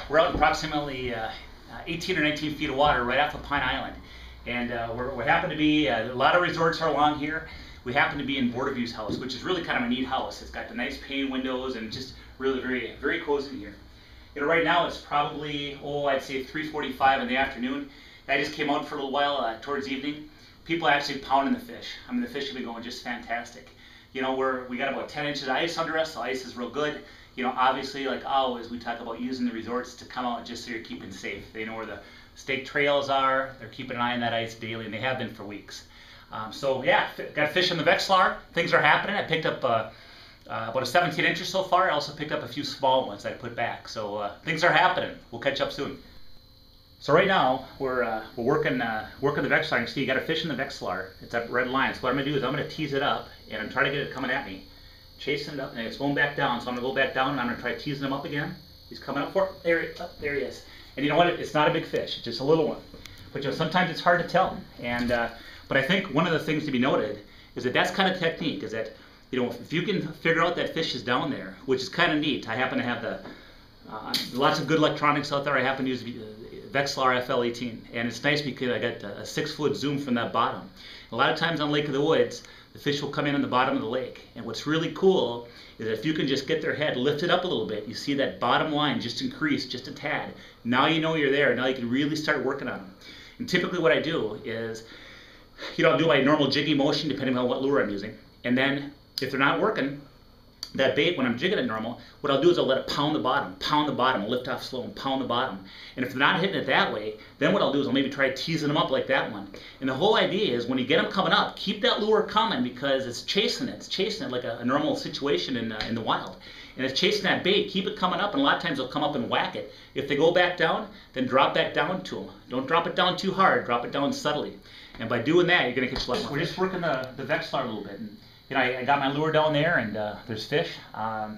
we're out approximately 18 or 19 feet of water right off of Pine Island, and we happen to be a lot of resorts are along here. We happen to be in Board of View's house, which is really kind of a neat house. It's got the nice pane windows and just really very cozy here. You know, right now it's probably I'd say 3:45 in the afternoon. I just came out for a little while towards evening. People are actually pounding the fish. I mean, the fish have been going just fantastic. You know, we got about 10 inches of ice under us. The ice is real good. You know, obviously, like always, we talk about using the resorts to come out just so you're keeping safe. They know where the stake trails are. They're keeping an eye on that ice daily, and they have been for weeks. So yeah, got fish in the Vexlar. Things are happening. I picked up about a 17-incher so far. I also picked up a few small ones that I put back. So things are happening. We'll catch up soon. So right now we're working the Vexlar. You see, you got a fish in the Vexlar. It's that red line. So what I'm gonna do is I'm gonna tease it up, and I'm trying to get it coming at me. Chasing it up, and it's going back down. So I'm gonna go back down, and I'm gonna try teasing him up again. He's coming up for it. There he is. And you know what? It's not a big fish. It's just a little one. But you know, sometimes it's hard to tell. And but I think one of the things to be noted is that that's kind of technique. Is that, you know, if you can figure out that fish is down there, which is kind of neat. I happen to have the lots of good electronics out there. I happen to use Vexlar FL18, and it's nice because I got a 6-foot zoom from that bottom. A lot of times on Lake of the Woods, the fish will come in on the bottom of the lake, and what's really cool is that if you can just get their head lifted up a little bit, you see that bottom line just increase just a tad. Now you know you're there. Now you can really start working on them. And typically what I do is, you know, I'll do my normal jiggy motion depending on what lure I'm using, and then if they're not working, that bait, when I'm jigging it normal, what I'll do is I'll let it pound the bottom, lift off slow and pound the bottom. And if they're not hitting it that way, then what I'll do is I'll maybe try teasing them up like that one. And the whole idea is when you get them coming up, keep that lure coming, because it's chasing it like a normal situation in the wild. And it's chasing that bait, keep it coming up, and a lot of times they'll come up and whack it. If they go back down, then drop back down to them. Don't drop it down too hard, drop it down subtly. And by doing that, you're going to catch a lot more. We're just working the Vexlar a little bit. And, you know, I got my lure down there, and there's fish. I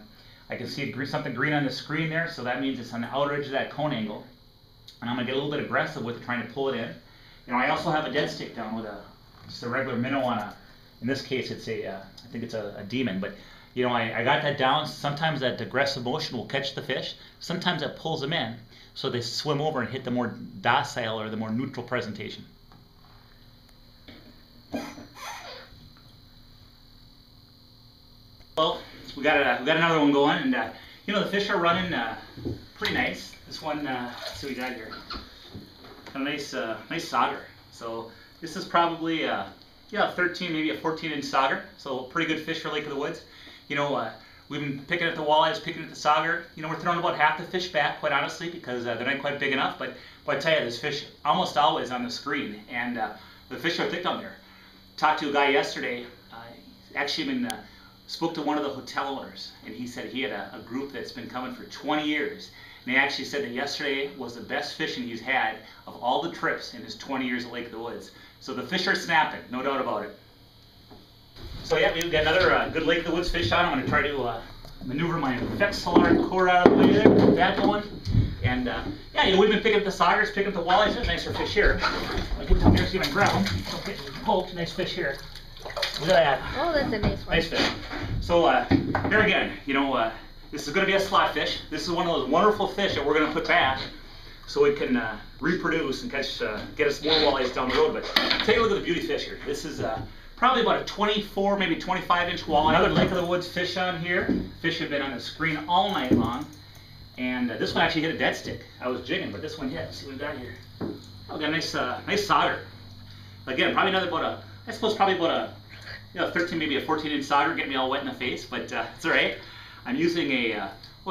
can see something green on the screen there, so that means it's on the outer edge of that cone angle. And I'm going to get a little bit aggressive with trying to pull it in. You know, I also have a dead stick down with just a regular minnow on in this case it's I think it's a demon, but you know, I got that down. Sometimes that aggressive motion will catch the fish. Sometimes that pulls them in, so they swim over and hit the more docile or the more neutral presentation. Well, we got another one going, and you know, the fish are running pretty nice. This one, let's see what we got here. Got a nice sauger. So this is probably yeah, 13, maybe a 14-inch sauger. So pretty good fish for Lake of the Woods. You know, we've been picking at the walleyes, picking at the sauger. You know, we're throwing about half the fish back, quite honestly, because they're not quite big enough. But I tell you, there's fish almost always on the screen, and the fish are thick down there. Talked to a guy yesterday. Actually spoke to one of the hotel owners, and he said he had a group that's been coming for 20 years. And he actually said that yesterday was the best fishing he's had of all the trips in his 20 years at Lake of the Woods. So the fish are snapping, no doubt about it. So yeah, we've got another good Lake of the Woods fish on. I'm going to try to maneuver my Vexlar cord out of the way there, get that going. And yeah, you know, we've been picking up the saugers, picking up the walleyes. There's nicer fish here. I'll get down here, see if I can grab them. Okay, poked, nice fish here. Look at that. Oh, that's a nice one. Nice fish. So here again, you know, this is going to be a slot fish. This is one of those wonderful fish that we're going to put back so it can reproduce and catch, get us more walleyes down the road. But take a look at the beauty fish here. This is probably about a 24, maybe 25-inch walleye. Another Lake of the Woods fish on here. Fish have been on the screen all night long. And this one actually hit a dead stick. I was jigging, but this one hit. Let's see what we got here. Oh, we got a nice sauger. Again, probably another about I suppose probably about a 13, maybe a 14-inch sauger, get me all wet in the face, but it's all right. I'm using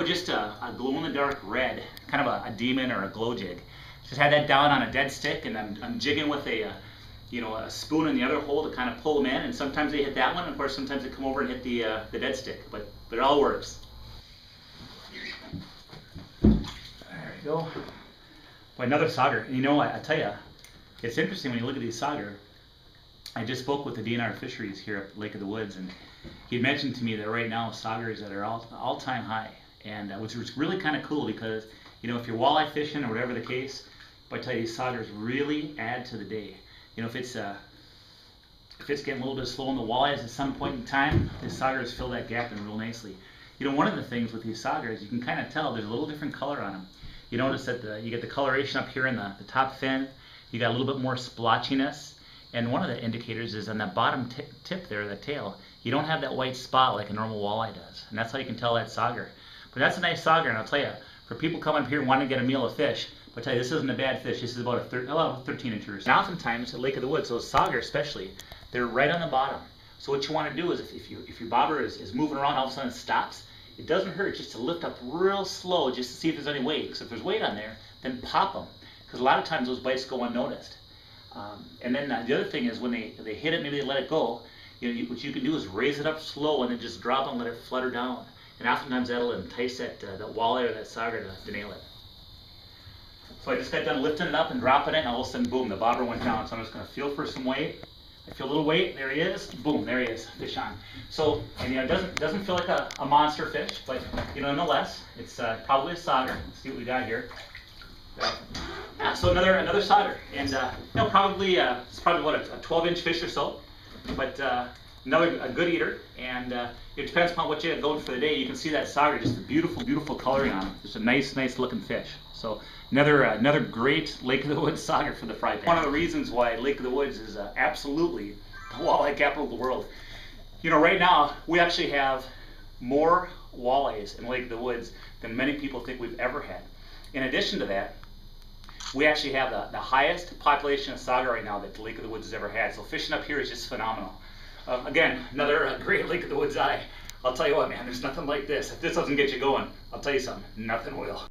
just a glow-in-the-dark red, kind of a demon or a glow jig. Just had that down on a dead stick, and I'm jigging with a spoon in the other hole to kind of pull them in. And sometimes they hit that one, and of course sometimes they come over and hit the dead stick, but it all works. There we go. Boy, another sauger. And you know, I tell you, it's interesting when you look at these sauger. I just spoke with the DNR Fisheries here at Lake of the Woods, and he mentioned to me that right now saugers that are all-time high, and which was really kind of cool because, you know, if you're walleye fishing or whatever the case, but I tell you, these saugers really add to the day. You know, if it's getting a little bit slow on the walleyes at some point in time, the saugers fill that gap in real nicely. You know, one of the things with these saugers, you can kind of tell there's a little different color on them. You notice that you get the coloration up here in the top fin. You got a little bit more splotchiness. And one of the indicators is on that bottom tip there, the tail, you don't have that white spot like a normal walleye does. And that's how you can tell that sauger. But that's a nice sauger, and I'll tell you, for people coming up here and wanting to get a meal of fish, I'll tell you, this isn't a bad fish. This is about a 13 inches. And oftentimes at Lake of the Woods, those sauger especially, they're right on the bottom. So what you want to do is if your bobber is moving around, all of a sudden it stops, it doesn't hurt just to lift up real slow just to see if there's any weight. Because if there's weight on there, then pop them. Because a lot of times those bites go unnoticed. And then the other thing is when they hit it, maybe they let it go, what you can do is raise it up slow and then just drop it and let it flutter down. And oftentimes that'll entice that walleye or that sauger to nail it. So I just got done lifting it up and dropping it, and all of a sudden, boom, the bobber went down. So I'm just going to feel for some weight. I feel a little weight. There he is. Boom, there he is. Fish on. So, and it doesn't feel like a monster fish, but nonetheless, it's probably a sauger. Let's see what we got here. Yeah, so another sauger, and probably it's probably what, a 12-inch fish or so, but a good eater, and it depends upon what you have going for the day. You can see that sauger, just a beautiful coloring on it. Just a nice looking fish. So another great Lake of the Woods sauger for the fry pan. One of the reasons why Lake of the Woods is absolutely the walleye capital of the world. Right now we actually have more walleyes in Lake of the Woods than many people think we've ever had. In addition to that, we actually have the highest population of sauger right now that the Lake of the Woods has ever had. So fishing up here is just phenomenal. Again, another great Lake of the Woods eye. I'll tell you what, man, there's nothing like this. If this doesn't get you going, I'll tell you something, nothing will.